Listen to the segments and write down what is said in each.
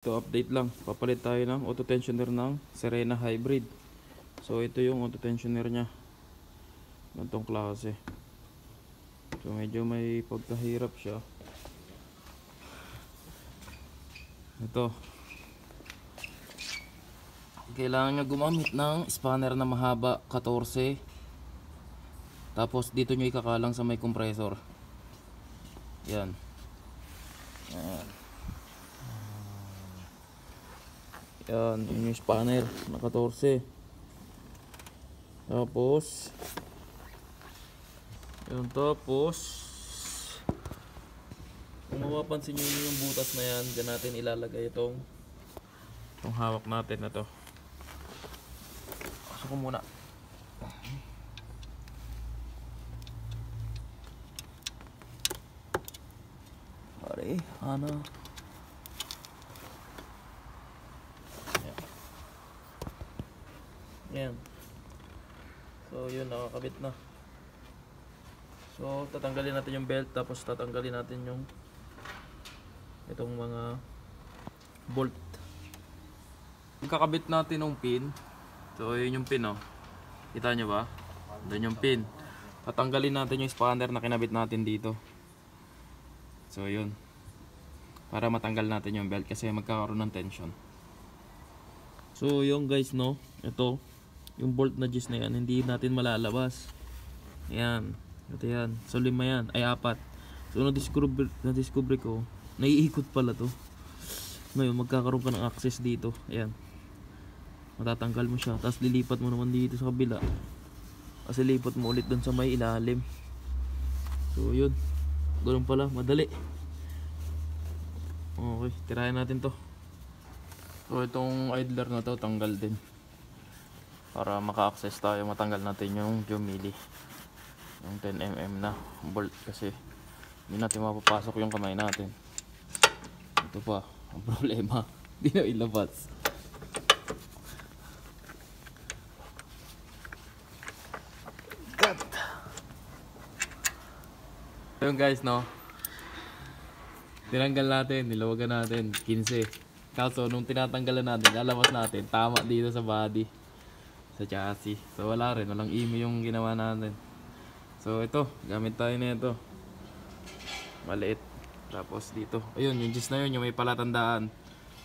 Ito update lang, papalit tayo ng auto tensioner ng Serena Hybrid. So ito yung auto tensioner nya, ganitong klase. So medyo may pagkahirap siya. Ito, kailangan nyo gumamit ng spanner na mahaba, 14. Tapos dito nyo ikakalang sa may compressor. Yan. Yan. Yan, yun yung spanner na 14. Tapos kung mapapansin nyo yung butas na yan, dyan natin ilalagay itong hawak natin na to. Pasok ko muna. Pare, ano? Yan. So yun, nakakabit na. So tatanggalin natin yung belt, tapos tatanggalin natin yung itong mga bolt. Kakabit natin yung pin. So yun yung pin, oh. Kita nyo ba? Doon yung pin. Tatanggalin natin yung spanner na kinabit natin dito. So yun, para matanggal natin yung belt kasi magkakaroon ng tension. So yung guys, no, ito yung bolt na gis na yan, hindi natin malalabas. Yan, ito yan. So 5 yan, ay 4. So na-discover ko, naiikot pala to. Ngayon magkakaroon ka ng access dito. Ayan, matatanggal mo siya, tapos lilipat mo naman dito sa kabila, kasi lipat mo ulit dun sa may ilalim. So yun, ganoon pala, madali. Okay, tirayan natin to. So itong idler na to, tanggal din, para maka-access tayo, matanggal natin yung Jomili, yung 10mm na bolt, kasi hindi natin mapapasok yung kamay natin. Ito pa ang problema, hindi na ilabas. God. Yung guys, no, tinanggal natin, nilawagan natin 15. Kaso nung tinatanggalan natin, lalabas natin, tama dito sa body, sa chassis. So wala rin, walang imi yung ginawa natin. So ito, gamit tayo na ito, maliit. Tapos dito, ayun, yung gis na yun, yung may palatandaan,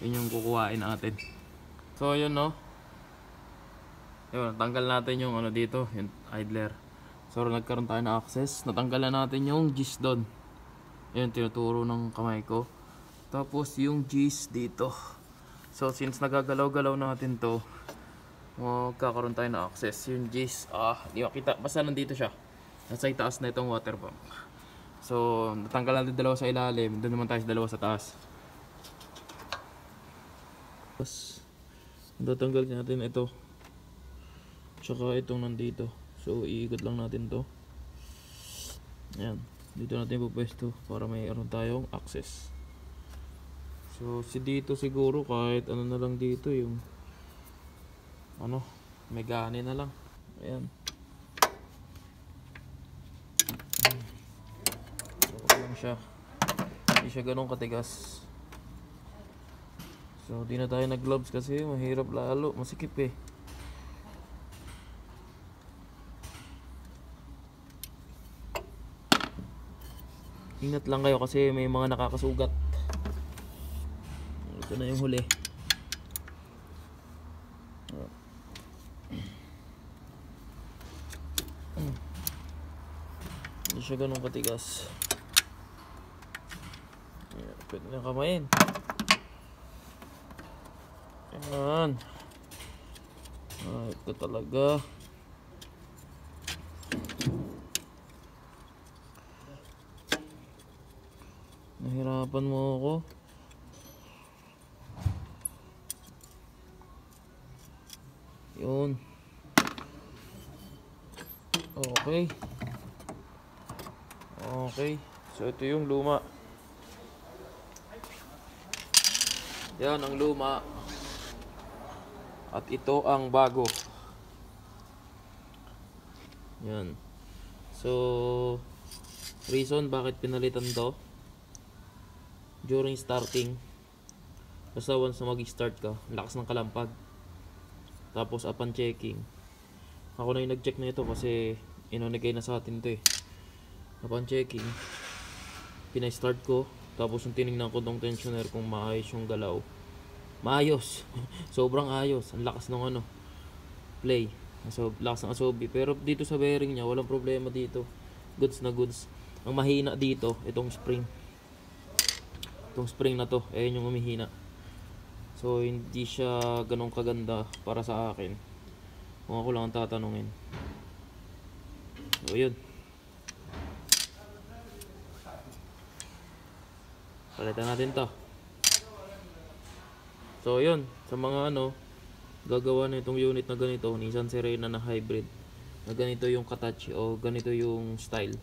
yun yung kukuhain natin. So ayun, no, yun, tanggal natin yung ano dito, yung idler. So nagkaroon tayo ng access, natanggalan natin yung gis doon. Ayun, tinuturo ng kamay ko. Tapos yung gis dito. So since nagagalaw-galaw natin to, magkakaroon tayo ng access. Yung gis, di makita, basta nandito siya, nasa itaas na itong water pump. So natanggal natin dalawa sa ilalim, doon naman tayo sa dalawa sa taas. Tapos tatanggal natin ito, tsaka itong nandito. So iikot lang natin to. Ayan, dito natin pupwesto para mayroon tayong access. So si dito siguro kahit ano na lang dito, yung ano, may gani na lang. Ayan, so lang siya, hindi siya ganun katigas. So di na tayo nag gloves kasi mahirap lalo, masikip eh. Ingat lang kayo kasi may mga nakakasugat. Ito na yung huli. Hindi siya ganun katigas. Ayan, pwede na kamayin. Ayan. Ito talaga. Nahirapan mo ako. Yun. Okay. Okay. So ito yung luma. Yan ang luma. At ito ang bago. Yan. So reason bakit pinalitan to, during starting Basta once na mag-start ka, lakas ng kalampag. Tapos upon checking, ako na yung nag-check na ito kasi inunigay na sa atin to eh. Upon checking, pinay-start ko. Tapos yung tinignan ko tong tensioner kung maayos yung galaw. Maayos. Sobrang ayos. Ang lakas ng ano, play. So, lakas ng asobi. Pero dito sa bearing niya, walang problema dito. Goods na goods. Ang mahina dito, itong spring. Itong spring na to, ayun yung umihina. So, hindi siya ganong kaganda para sa akin. Kung ako lang ang tatanungin. So, yun. Palitan natin to. So, yun. Sa mga ano, gagawa na itong unit na ganito, Nissan Serena na hybrid. Na ganito yung katouch o ganito yung style.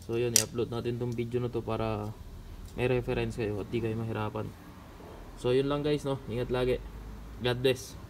So, yun. I-upload natin tong video na to para may reference kayo at di kayo mahirapan. So, yun lang guys, no. Ingat lagi. God bless.